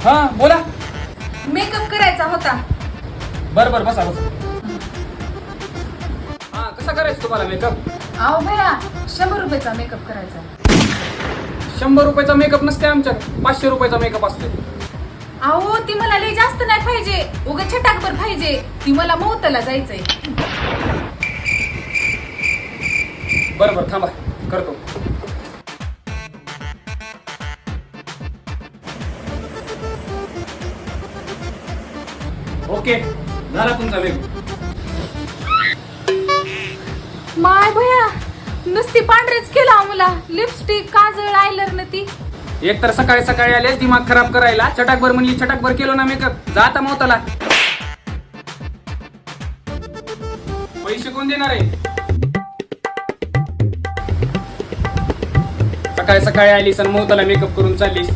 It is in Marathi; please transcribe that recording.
हा बोला. मेकअप करायचा होता. बर बर बसा बसा. हा कसा करायचं तुम्हाला मेकअप? अहो भैया 100 रुपयाचा मेकअप करायचा. 100 रुपयाचा मेकअप नसते आमच्यात, 500 रुपयाचा मेकअप असते. अहो ती मला लई जास्त नाही पाहिजे, उगा छटाकभर पाहिजे. ती मला मौतला जायचंय. बरं बरं थांबा करतो. ओके झाला तुमचा मेकअप. माय भैया नुसती पांढरेच केला मला. लिपस्टिक, काजळ, आयलाइनर ती. एक तर सकाळी सकाळी आले दिमाग खराब करायला. छटाकभर म्हणली, छटाकभर केलो ना मेकअप. जा आता मौताला. पैसे कोण देणार आहे? सकाळी सकाळी आलीस आणि मौताला मेकअप करून चाललीस.